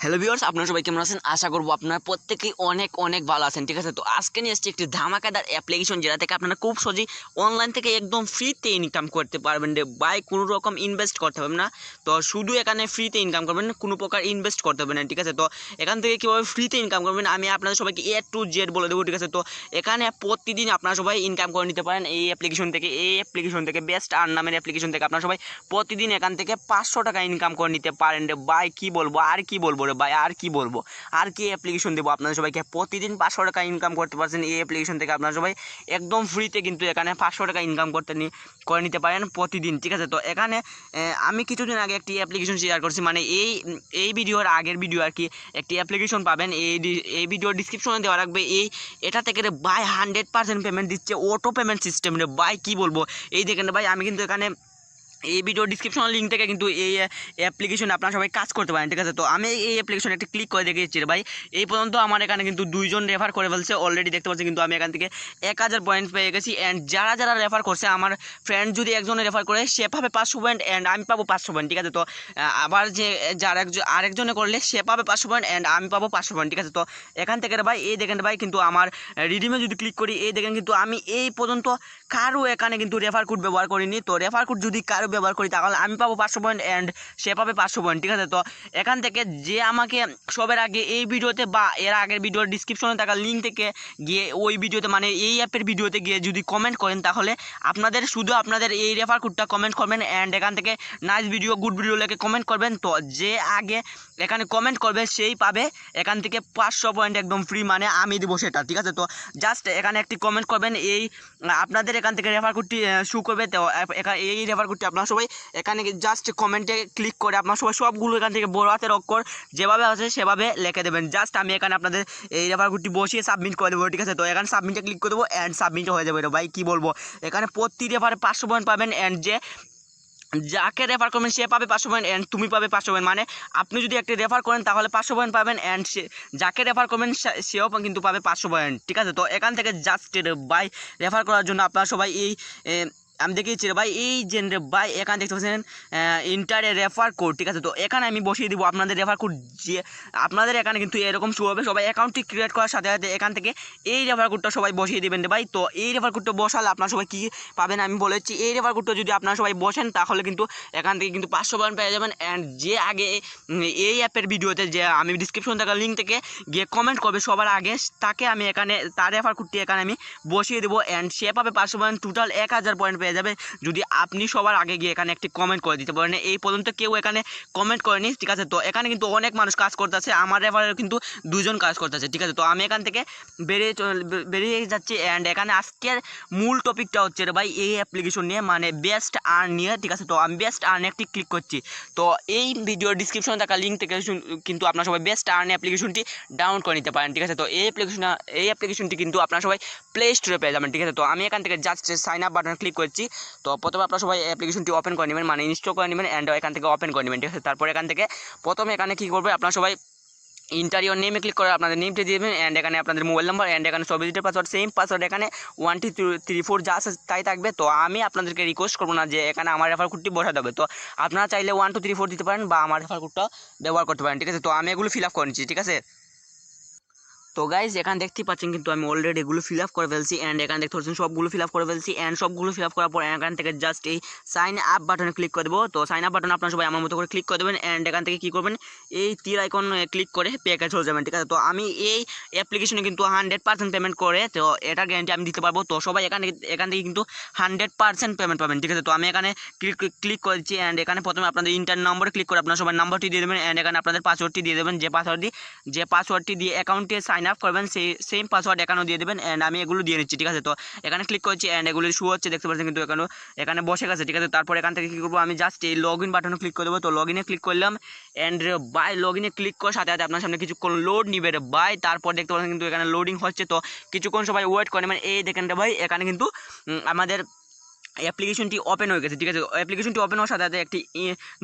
Hello viewers, আপনারা সবাই কেমন আছেন? আশা করব আপনারা প্রত্যেকেই অনেক অনেক ভালো আছেন। ঠিক আছে, তো আজকে নিয়ে এসেছি একটি ধামাকাদার অ্যাপ্লিকেশন, যেটা থেকে আপনারা খুব সহজেই অনলাইন থেকে একদম ফ্রিতে ইনকাম করতে পারবেন রে ভাই। কোনো রকম ইনভেস্ট করতে হবে না, তো শুধু এখানে ফ্রিতে ইনকাম করবেন, কোনো প্রকার ইনভেস্ট করতে হবে না। ঠিক আছে, তো এখান থেকে কীভাবে ফ্রিতে ইনকাম করবেন আমি আপনাদের সবাইকে A to Z বলে দেবো। ঠিক আছে, তো এখানে প্রতিদিন আপনারা সবাই ইনকাম করে নিতে পারেন এই অ্যাপ্লিকেশন থেকে বেস্ট আর্ন নামের অ্যাপ্লিকেশন থেকে আপনারা সবাই প্রতিদিন এখান থেকে 500 টাকা ইনকাম করে নিতে পারেন রে ভাই। কী বলবো আর কি বলবো রে ভাই, আর কি বলবো, আর কি অ্যাপ্লিকেশন দেবো আপনাদের সবাইকে। প্রতিদিন 500 টাকা ইনকাম করতে পারছেন এই অ্যাপ্লিকেশন থেকে আপনারা সবাই একদম ফ্রিতে, কিন্তু এখানে 500 টাকা ইনকাম করে নিতে পারেন প্রতিদিন। ঠিক আছে, তো এখানে আমি কিছুদিন আগে একটি অ্যাপ্লিকেশন শেয়ার করছি, মানে এই ভিডিওর আগের ভিডিও আর কি। একটি অ্যাপ্লিকেশন পাবেন, এই ভিডিওর ডিসক্রিপশনে দেওয়া রাখবে। এটা থেকে রে ভাই 100% পেমেন্ট দিচ্ছে, অটো পেমেন্ট সিস্টেম রে ভাই। কী বলবো, এই দেখেন ভাই, আমি কিন্তু এখানে এই ভিডিও ডিসক্রিপশনাল লিঙ্ক থেকে কিন্তু এই অ্যাপ্লিকেশনে আপনারা সবাই কাজ করতে পারেন। ঠিক আছে, তো আমি এই অ্যাপ্লিকেশনে একটা ক্লিক করে দেখিয়েছি ভাই। এই পর্যন্ত আমার এখানে কিন্তু 2জন রেফার করে ফেলছে অলরেডি, দেখতে পাচ্ছি। কিন্তু আমি এখান থেকে 1000 পয়েন্ট পেয়ে গেছি। অ্যান্ড যারা যারা রেফার করছে, আমার ফ্রেন্ড যদি একজনে রেফার করে সে পাবে 500 পয়েন্ট অ্যান্ড আমি পাবো 500 পয়েন্ট। ঠিক আছে, তো আবার যে আরেকজনে করলে সে পাবে 500 পয়েন্ট অ্যান্ড আমি পাবো 500 পয়েন্ট। ঠিক আছে, তো এখান থেকে ভাই এই দেখেন ভাই, কিন্তু আমার রিডিমে যদি ক্লিক করি, এই দেখেন কিন্তু আমি এই পর্যন্ত কারো এখানে কিন্তু রেফার কোড ব্যবহার করিনি। তো রেফার কোড যদি কারো ব্যবহার করি তাহলে আমি পাবো 500 পয়েন্ট অ্যান্ড সে পাবে 500 পয়েন্ট। ঠিক আছে, তো এখান থেকে যে আমাকে সবার আগে এই ভিডিওতে বা এর আগের ভিডিওর ডিসক্রিপশনে থাকা লিঙ্ক থেকে গিয়ে ওই ভিডিওতে, মানে এই অ্যাপের ভিডিওতে গিয়ে যদি কমেন্ট করেন, তাহলে শুধু আপনাদের এই রেফার কোডটা কমেন্ট করবেন অ্যান্ড এখান থেকে নাইস ভিডিও, গুড ভিডিও লেখে কমেন্ট করবেন। তো যে আগে এখানে কমেন্ট করবে সেই পাবে এখান থেকে 500 পয়েন্ট একদম ফ্রি, মানে আমি দেবো সেটা। ঠিক আছে, তো জাস্ট এখানে একটি কমেন্ট করবেন, এই আপনাদের এখান থেকে রেফার কোডটি শু করবে। তো এই রেফার কোডটি আপনারা সবাই এখানে জাস্ট কমেন্টে ক্লিক করে আপনারা সবাই সবগুলো এখান থেকে বড় হাতের অক্ষর যেভাবে আছে সেভাবে লিখে দেবেন। জাস্ট আমি এখানে আপনাদের এই রেফার কোডটি বসিয়ে সাবমিট করে দেবো। ঠিক আছে, তো এখানে সাবমিটে ক্লিক করে দেবো অ্যান্ড সাবমিট হয়ে যাবে। ভাই কী বলবো, এখানে প্রতি রেফারে 500 পয়েন্ট পাবেন অ্যান্ড যাকে রেফার করবেন সে পাবে 500 পয়েন্ট অ্যান্ড তুমি পাবে 500 পয়েন্ট। মানে আপনি যদি একটি রেফার করেন তাহলে 500 পয়েন্ট পাবেন অ্যান্ড যাকে রেফার করবেন সেও কিন্তু পাবে 500 পয়েন্ট। ঠিক আছে, তো এখান থেকে জাস্ট বাই রেফার করার জন্য আপনারা সবাই আমি দেখিয়েছি রে ভাই, এই যে রে ভাই এখানে দেখতে পাচ্ছেন ইন্টারে রেফার কোড। ঠিক আছে, তো এখানে আমি বসিয়ে দিব আপনাদের রেফার কোড। যে আপনাদের এখানে কিন্তু এরকম শুরু হবে, সবাই অ্যাকাউন্টটি ক্রিয়েট করার সাথে সাথে এখান থেকে এই রেফার কোডটা সবাই বসিয়ে দেবেন রে ভাই। তো এই রেফার কোডটা বসালে আপনারা সবাই কী পাবেন আমি বলেছি। এই রেফার কোডটা যদি আপনারা সবাই বসেন তাহলে কিন্তু এখান থেকে কিন্তু 500 পয়েন্ট পেয়ে যাবেন। অ্যান্ড যে আগে এই অ্যাপের ভিডিওতে যে আমি ডিসক্রিপশন থাকা লিঙ্ক থেকে গিয়ে কমেন্ট করবে সবার আগে, তাকে আমি এখানে তার রেফার কোডটি এখানে আমি বসিয়ে দেবো অ্যান্ড সে পাবে 500 পয়েন্ট, টোটাল 1000 পয়েন্ট পেয়ে যাবে যদি আপনি সবার আগে গিয়ে এখানে একটি কমেন্ট করে দিতে পারেন। এই পর্যন্ত কেউ এখানে কমেন্ট করেনি। ঠিক আছে, তো এখানে কিন্তু অনেক মানুষ কাজ করতেছে, আমার রেফারের কিন্তু 2জন কাজ করতেছে। ঠিক আছে, তো আমি এখান থেকে বেরিয়ে যাচ্ছি অ্যান্ড এখানে আজকের মূল টপিকটা হচ্ছে রে ভাই এই অ্যাপ্লিকেশন নিয়ে, মানে বেস্ট আর্ন নিয়ে। ঠিক আছে, তো আমি বেস্ট আর্নে একটি ক্লিক করছি। তো এই ভিডিওর ডিসক্রিপশনে থাকা লিঙ্ক থেকে কিন্তু আপনারা সবাই বেস্ট আর্ন অ্যাপ্লিকেশনটি ডাউনলোড করে নিতে পারেন। ঠিক আছে, তো এই অ্যাপ্লিকেশনটি কিন্তু আপনারা সবাই প্লে স্টোরে পেয়ে যাবেন। ঠিক আছে, তো আমি এখান থেকে জাস্ট সাইন আপ বাটনে ক্লিক করছি। তো প্রথমে আপনারা সবাই অ্যাপ্লিকেশনটি ওপেন করে নেবেন, মানে ইনস্টল করে নেবেন অ্যান্ড এখান থেকে ওপেন করে নেবেন। ঠিক আছে, তারপর এখান থেকে প্রথমে এখানে কী করবে, আপনারা সবাই ইন্টারিয়র নেমে ক্লিক করে আপনাদের নেমটি দিয়ে দেবেন অ্যান্ড এখানে আপনাদের মোবাইল নাম্বার অ্যান্ড এখানে 24 ডিজিটের পাসওয়ার্ড, সেম পাসওয়ার্ড এখানে 1 2 3 4 যা আছে তাই থাকবে। তো আমি আপনাদেরকে রিকোয়েস্ট করবো না যে এখানে আমার রেফার কোডটি বসাতে হবে। তো আপনারা চাইলে 1 2 3 4 দিতে পারেন বা আমার রেফার কোডটা ব্যবহার করতে পারেন। ঠিক আছে, তো আমি এগুলো ফিল আপ করে নিচ্ছি। ঠিক আছে, তো গাইজ এখানে দেখতেই পাচ্ছেন কিন্তু আমি অলরেডি এগুলো ফিল আপ করে ফেলছি অ্যান্ড এখানে দেখতে পাচ্ছেন সবগুলো ফিল আপ করে ফেলছি অ্যান্ড সবগুলো ফিল আপ করার পর এখান থেকে জাস্ট এই সাইন আপ বাটনে ক্লিক করে দেবো। তো সাইন আপ বাটন আপনারা সবাই আমার মতো করে ক্লিক করে দেবেন অ্যান্ড এখান থেকে কী করবেন, এই তীর আইকন ক্লিক করে পেকে চলে যাবেন। ঠিক আছে, তো আমি এই অ্যাপ্লিকেশনে কিন্তু 100% পেমেন্ট করে, তো এটার গ্যারান্টি আমি দিতে পারবো। তো সবাই এখান থেকে কিন্তু 100% পেমেন্ট পাবেন। ঠিক আছে, তো আমি এখানে ক্লিক করেছি অ্যান্ড এখানে প্রথমে আপনাদের ইন্টার নম্বরে ক্লিক করে আপনারা সবাই নাম্বারটি দিয়ে দেবেন অ্যান্ড এখানে আপনাদের পাসওয়ার্ডটি দিয়ে দেবেন। যে পাসওয়ার্ডটি দিয়ে অ্যাকাউন্টে সাইন আপ করবেন সেই সেম পাসওয়ার্ড এখানেও দিয়ে দেবেন অ্যান্ড আমি এগুলো দিয়ে নিচ্ছি। ঠিক আছে, তো এখানে ক্লিক করছি অ্যান্ড এগুলো শু হচ্ছে দেখতে পাচ্ছেন, কিন্তু এখানে বসে গেছে। ঠিক আছে, তারপর এখান থেকে কী করবো, আমি জাস্ট এই লগ ইন বাটনে ক্লিক করে দেবো। তো লগ ইনে ক্লিক করলাম অ্যান্ড বাই লগ ইনে ক্লিক করার সাথে সাথে আপনার সামনে কিছুক্ষণ লোড নিবে রে বাই। তারপর দেখতে পাচ্ছেন কিন্তু এখানে লোডিং হচ্ছে, তো কিছুক্ষণ সবাই ওয়েট করে নেবেন। এই দেখেন রে ভাই, এখানে কিন্তু আমাদের অ্যাপ্লিকেশনটি ওপেন হয়ে গেছে, ঠিক আছে। অ্যাপ্লিকেশনটি ওপেন হওয়ার সাথে সাথে একটি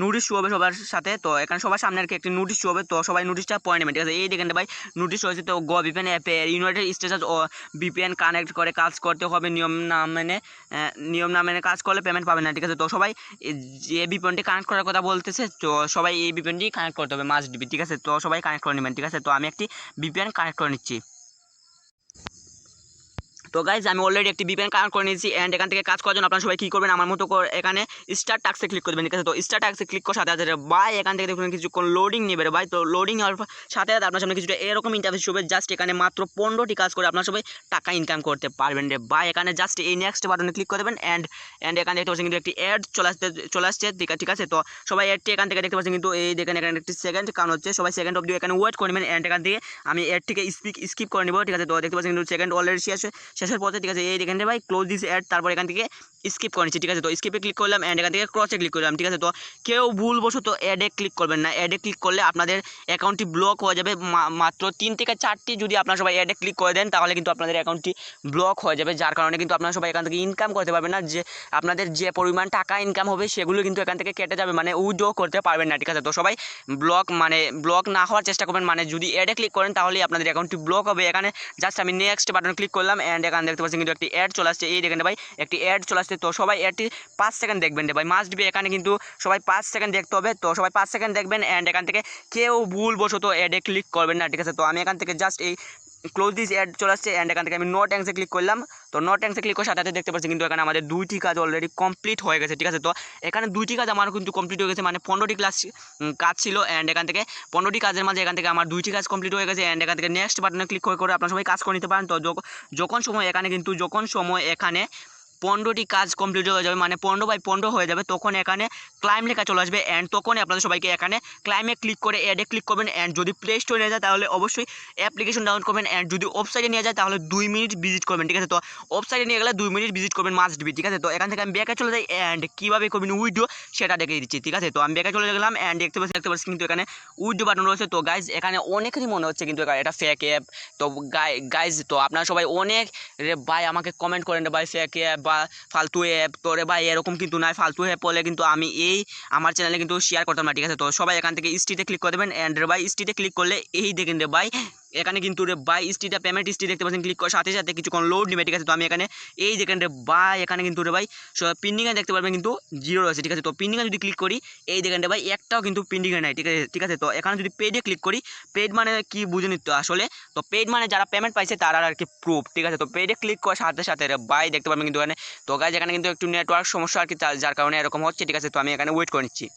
নোটিশ শো হবে সবার সাথে। তো এখানে সবার সামনে আর কি একটি নোটিশ শো হবে, তো সবাই নোটিশটা পড়ে নেবেন, ঠিক আছে। এই দেখেন ভাই নোটিশ রয়েছে, তো গো ভিপিএন অ্যাপে ইউনাইটেড স্টেটস ও ভিপিএন কানেক্ট করে কাজ করতে হবে, নিয়ম না মেনে কাজ করলে পেমেন্ট পাবে না, ঠিক আছে। তো সবাই যে ভিপিএনটি কানেক্ট করার কথা বলতেছে, তো সবাই এই ভিপিএনটি কানেক্ট করতে হবে মাস্ট বি, ঠিক আছে। তো সবাই কানেক্ট করে নেবেন, ঠিক আছে। তো আমি একটি ভিপিএন কানেক্ট করে নিচ্ছি। তো গাইজ আমি অলরেডি একটি ভিপিএন কানেক্ট করে নিয়েছি, অ্যান্ড এখান থেকে কাজ করার জন্য আপনারা সবাই কী করবেন, আমার মতো করে এখানে স্টার টাক্সে ক্লিক করবেন, ঠিক আছে। তো স্টার টাক্সে ক্লিক করার সাথে সাথে ভাই এখান থেকে দেখুন কিছুক্ষণ লোডিং নেবে ভাই। তো লোডিং হওয়ার সাথে সাথে আপনার সামনে কিছুটা এরকম ইন্টারফেস হবে, জাস্ট এখানে মাত্র 15টি কাজ করে আপনার সবাই টাকা ইনকাম করতে পারবেন রে ভাই। এখানে জাস্ট এই নেক্সট বাটনে ক্লিক করে দেবেন, অ্যান্ড এখানে দেখতে পাচ্ছেন কিন্তু একটি অ্যাড চলে আসছে, ঠিক আছে। তো সবাই অ্যাডটি এখান থেকে দেখতে পাচ্ছেন কিন্তু এই দেখেন এখানে একটি সেকেন্ড কাউন্ট হচ্ছে, সবাই সেকেন্ড অবধি এখানে ওয়েট করে নেবেন, অ্যান্ড এখান থেকে আমি অ্যাডটিকে স্কিপ করে নেব, ঠিক আছে। তো দেখতে পাচ্ছেন কিন্তু সেকেন্ড অলরেডি শেষের পথে, ঠিক আছে। এই দেখেন ভাই ক্লোজ দিস অ্যাড, তারপর এখান থেকে স্কিপ করে নিচ্ছি, ঠিক আছে। তো স্কিপে ক্লিক করলাম, অ্যান্ড এখান থেকে ক্রসে ক্লিক করলাম, ঠিক আছে। তো কেউ ভুলবশত অ্যাডে ক্লিক করবেন না, অ্যাডে ক্লিক করলে আপনাদের অ্যাকাউন্টটি ব্লক হয়ে যাবে। মাত্র 3 থেকে 4টি যদি আপনারা সবাই অ্যাডে ক্লিক করে দেন তাহলে কিন্তু আপনাদের অ্যাকাউন্টটি ব্লক হয়ে যাবে, যার কারণে কিন্তু আপনারা সবাই এখান থেকে ইনকাম করতে পারবেন না। যে আপনাদের যে পরিমাণ টাকা ইনকাম হবে সেগুলো কিন্তু এখান থেকে কেটে যাবে, মানে উইথড্র করতে পারবেন না, ঠিক আছে। তো সবাই ব্লক না হওয়ার চেষ্টা করবেন, মানে যদি অ্যাডে ক্লিক করেন তাহলে আপনাদের অ্যাকাউন্টটি ব্লক হবে। এখানে জাস্ট আমি নেক্সট বাটনে ক্লিক করলাম, অ্যান্ড এখানে দেখতে পাচ্ছেন কিন্তু একটি অ্যাড চলে আসছে, এই দেখেন ভাই একটি অ্যাড চলে আসছে। তো সবাই অ্যাডটি 5 সেকেন্ড দেখবেন রে ভাই, মাস্ট বি এখানে কিন্তু সবাই 5 সেকেন্ড দেখতে হবে। তো সবাই 5 সেকেন্ড দেখবেন, অ্যান্ড এখান থেকে কেউ ভুলবশত অ্যাডে ক্লিক করবেন না, ঠিক আছে। তো আমি এখান থেকে জাস্ট এই ক্লোজ দিস অ্যাড চলে আসছে, অ্যান্ড এখান থেকে আমি নো ট্যাঙ্কসে ক্লিক করলাম। তো নো ট্যাঙ্কসে ক্লিক করার সাথে সাথে দেখতে পাচ্ছি কিন্তু এখানে আমাদের 2টি কাজ অলরেডি কমপ্লিট হয়ে গেছে, ঠিক আছে। তো এখানে 2টি কাজ আমার কিন্তু কমপ্লিট হয়ে গেছে, মানে 15টি কাজ ছিল, অ্যান্ড এখান থেকে 15টি কাজের মাঝে এখান থেকে আমার 2টি কাজ কমপ্লিট হয়ে গেছে, অ্যান্ড এখান থেকে নেক্সট বাটনে ক্লিক করে আপনারা সবাই কাজ করে নিতে পারেন। তো যখন সময় এখানে 15টি কাজ কমপ্লিট হয়ে যাবে, মানে 15/15 হয়ে যাবে, তখন এখানে ক্লাইম লেখা চলে আসবে, অ্যান্ড তখনই আপনাদের সবাইকে এখানে ক্লাইমে ক্লিক করে অ্যাডে ক্লিক করবেন। অ্যান্ড যদি প্লে স্টোরে নিয়ে যায় তাহলে অবশ্যই অ্যাপ্লিকেশন ডাউনলোড করবেন, অ্যান্ড যদি ওয়েবসাইটে নিয়ে যায় তাহলে 2 মিনিট ভিজিট করবেন, ঠিক আছে। তো ওয়েবসাইটে নিয়ে গেলে 2 মিনিট ভিজিট করবেন মাস্ট বি, ঠিক আছে। তো এখান থেকে আমি ব্যাকে চলে যাই, অ্যান্ড কীভাবে করবেন উইথড্র সেটা দেখিয়ে দিচ্ছি, ঠিক আছে। তো আমি ব্যাকে চলে গেলাম, অ্যান্ড দেখতে পাচ্ছি কিন্তু এখানে উইথড্র বাটন রয়েছে। তো গাইজ এখানে অনেকেরই মনে হচ্ছে কিন্তু এটা ফেক অ্যাপ। তো গাইজ তো আপনারা সবাই অনেক রে ভাই আমাকে কমেন্ট করেন রে ভাই ফেক অ্যাপ বা ফালতু অ্যাপ, তো রে ভাই এরকম কিন্তু নয়। ফালতু অ্যাপ বলে কিন্তু আমি আমার চ্যানেলে কিন্তু শেয়ার করতাম না, ঠিক আছে। তো সবাই এখান থেকে স্ট্রিটে ক্লিক করে দেবেন, অ্যান্ড রে ভাই স্ট্রিটে ক্লিক করলে এই দেখেন রে ভাই এখানে কিন্তু রে ভাই স্ট্রিটে পেমেন্ট স্ট্রিট দেখতে পাচ্ছেন, ক্লিক করার সাথে সাথে কিছুক্ষণ লোড নেবে, ঠিক আছে। তো আমি এখানে এই দেখেন রে ভাই এখানে কিন্তু রে ভাই পেন্ডিংয়ে দেখতে পারবেন কিন্তু 0 রয়েছে, ঠিক আছে। তো পেন্ডিংয়ে যদি ক্লিক করি এই দেখেন রে ভাই একটাও কিন্তু পেন্ডিংয়ে নাই, ঠিক আছে। তো এখানে যদি পেডে ক্লিক করি, পেড মানে কি বুঝে নিতে আসলে, তো পেড মানে যারা পেমেন্ট পাইছে তারা আর কি প্রুফ, ঠিক আছে। তো পেডে ক্লিক করার সাথে সাথে রে ভাই দেখতে পারবেন কিন্তু এখানে, তো গাইজ এখানে কিন্তু একটু নেটওয়ার্ক সমস্যা আর কি, যার কারণে এরকম হচ্ছে, ঠিক আছে। তো আমি এখানে ওয়েট করে নিচ্ছি।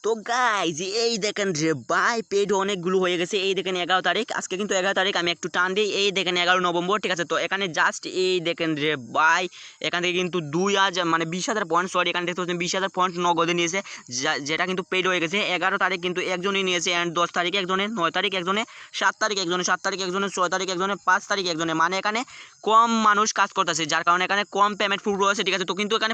তো গাইজ এই দেখেন রে ভাই পেড অনেকগুলো হয়ে গেছে, এই দেখেন 11 তারিখ, আজকে কিন্তু 11 তারিখ, আমি একটু টান দিই, এই দেখেন 11 নভেম্বর, ঠিক আছে। তো এখানে জাস্ট এই দেখেন রে ভাই এখান থেকে কিন্তু 2000 মানে 20,000 পয়েন্ট, সরি এখানে দেখতে পাচ্ছেন 20,000 পয়েন্ট নগদে নিয়েছে, যেটা কিন্তু পেড হয়ে গেছে। 11 তারিখ কিন্তু একজনই নিয়েছে, অ্যান্ড 10 তারিখ একজনে, 9 তারিখ একজনে, 7 তারিখ একজনে, 7 তারিখ একজনে, 6 তারিখ একজনে, 5 তারিখ একজনে, মানে এখানে কম মানুষ কাজ করতেছে, যার কারণে এখানে কম পেমেন্ট প্রুফ রয়েছে, ঠিক আছে। তো কিন্তু এখানে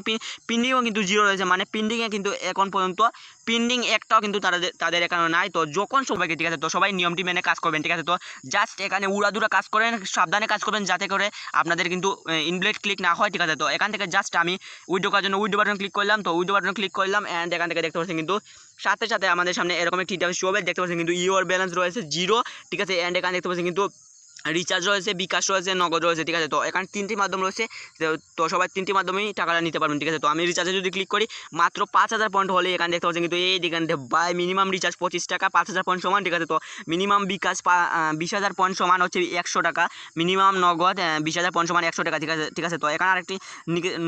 পেন্ডিংও কিন্তু 0 রয়েছে, মানে পেন্ডিংয়ে কিন্তু এখন পর্যন্ত পেন্ডিং একটাও কিন্তু তাদের এখানে নাই। তো যখন সবাইকে, ঠিক আছে, তো সবাই নিয়মটি মেনে কাজ করবেন, ঠিক আছে। তো জাস্ট এখানে উড়াদুরা কাজ করেন, সাবধানে কাজ করবেন, যাতে করে আপনাদের কিন্তু ইনভ্যালিড ক্লিক না হয়, ঠিক আছে। তো এখান থেকে জাস্ট আমি উইথড্র করার জন্য উইথড্র বাটন ক্লিক করলাম, তো উইথড্র বাটন ক্লিক করলাম, অ্যান্ড এখান থেকে দেখতে পাচ্ছেন কিন্তু সাথে সাথে আমাদের সামনে এরকম একটি শো হবে, দেখতে পাচ্ছেন কিন্তু ইওর ব্যালেন্স রয়েছে 0, ঠিক আছে। অ্যান্ড এখানে দেখতে পাচ্ছেন কিন্তু রিচার্জ রয়েছে, বিকাশ রয়েছে, নগদ রয়েছে, ঠিক আছে। তো এখানে 3টি মাধ্যম রয়েছে, তো সবাই 3টি মাধ্যমেই টাকাটা নিতে পারবেন, ঠিক আছে। তো আমি রিচার্জে যদি ক্লিক করি মাত্র 5,000 পয়েন্ট হলে এখানে দেখতে পাচ্ছেন কিন্তু এই দেখেন বাই মিনিমাম রিচার্জ 25 টাকা, 5,000 পয়েন্ট সমান, ঠিক আছে। তো মিনিমাম বিকাশ 20,000 পয়েন্ট সমান হচ্ছে 100 টাকা, মিনিমাম নগদ 20,000 পয়েন্ট সমান 100 টাকা, ঠিক আছে। তো এখানে আরেকটি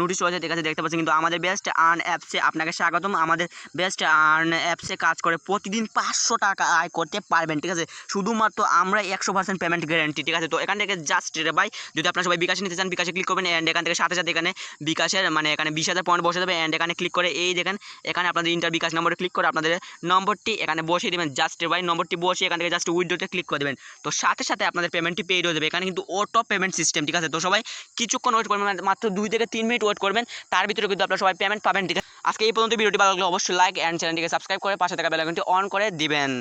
নোটিশ রয়েছে, ঠিক আছে, দেখতে পাচ্ছেন কিন্তু আমাদের বেস্ট আর্ন অ্যাপসে আপনাকে স্বাগতম, আমাদের বেস্ট আর্ন অ্যাপসে কাজ করে প্রতিদিন 500 টাকা আয় করতে পারবেন, ঠিক আছে। শুধুমাত্র আমরা 100% পেমেন্ট গ্যারান্টি, ঠিক আছে। তো এখান থেকে জাস্ট রে ভাই যদি আপনারা সবাই বিকাশে নিতে চান বিকাশে ক্লিক করবেন, অ্যান্ড এখান থেকে সাথে সাথে এখানে বিকাশের মানে এখানে 20,000 পয়েন্ট বসে যাবে, অ্যান্ড এখানে ক্লিক করে এই দেখেন এখানে আপনাদের ইন্টার বিকাশ নম্বরে ক্লিক করে আপনাদের নম্বরটি এখানে বসিয়ে দেবেন, জাস্ট রে ভাই নম্বরটি বসিয়ে এখান থেকে জাস্ট উইথড্রোতে ক্লিক করে দেবেন। তো সাথে সাথে আপনাদের পেমেন্টটি পেইড হয়ে যাবে, এখানে কিন্তু অটো পেমেন্ট সিস্টেম, ঠিক আছে। তো সবাই কিছুক্ষণ ওয়েট করবেন, মাত্র 2 থেকে 3 মিনিট ওয়েট করবেন, তার ভিতরে কিন্তু আপনারা সবাই পেমেন্ট পাবেন, ঠিক আছে। আজকে এই পর্যন্ত ভিডিওটি ভালো লাগলে অবশ্যই লাইক অ্যান্ড চ্যানেলটিকে সাবস্ক্রাইব করে পাশে থাকা বেল আইকনটি অন করে দিবেন।